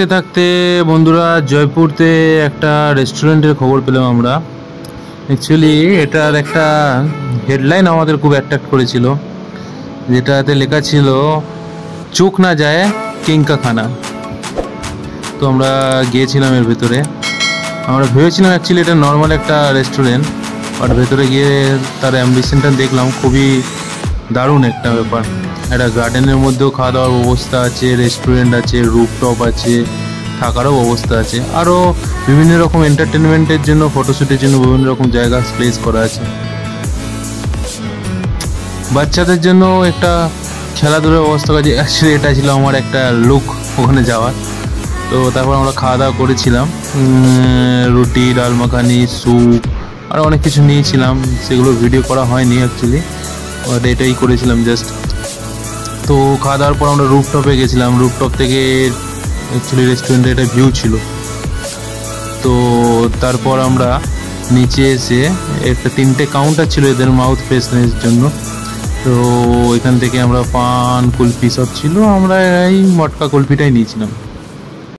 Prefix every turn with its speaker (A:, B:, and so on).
A: থাকতে থাকতে বন্ধুরা জয়পুরতে একটা রেস্টুরেন্টের খবর পেলাম আমরা। অ্যাকচুয়ালি এটার একটা হেডলাইন আমাদের খুব অ্যাট্রাক্ট করেছিল, যেটাতে লেখা ছিল চোখ না যায় কিংকা খানা। তো আমরা গিয়েছিলাম এর ভেতরে। আমরা ভেবেছিলাম অ্যাকচুয়ালি এটা নর্মাল একটা রেস্টুরেন্ট, বাট ভেতরে গিয়ে তার অ্যাম্বিশনটা দেখলাম, খুবই দারুণ একটা ব্যাপার। একটা গার্ডেনের মধ্যেও খাওয়া দাওয়ার ব্যবস্থা আছে, রেস্টুরেন্ট আছে, রুফটপ আছে, থাকারও ব্যবস্থা আছে, আরও বিভিন্ন রকম এন্টারটেনমেন্টের জন্য, ফটোশ্যুটের জন্য বিভিন্ন রকম জায়গা প্লেস করা আছে। বাচ্চাদের জন্য একটা খেলাধুলার ব্যবস্থা করেছে। অ্যাকচুয়ালি এটা ছিল আমার একটা লুক ওখানে যাওয়ার। তো তারপর আমরা খাওয়া দাওয়া করেছিলাম, রুটি, ডাল মাখানি, স্যুপ, আর অনেক কিছু নিয়েছিলাম, সেগুলো ভিডিও করা হয়নি অ্যাকচুয়ালি, বাট এটাই করেছিলাম জাস্ট। তো খাওয়া দাওয়ার পর আমরা রুফটপে গেছিলাম। রুফটপ থেকে অ্যাকচুয়ালি রেস্টুরেন্টের একটা ভিউ ছিল। তো তারপর আমরা নিচে এসে একটা 3টে কাউন্টার ছিল এদের মাউথ ফ্রেশনেসের জন্য। তো এখান থেকে আমরা পান, কুলফি সব ছিল, আমরা এই মটকা কুলফিটাই নিয়েছিলাম।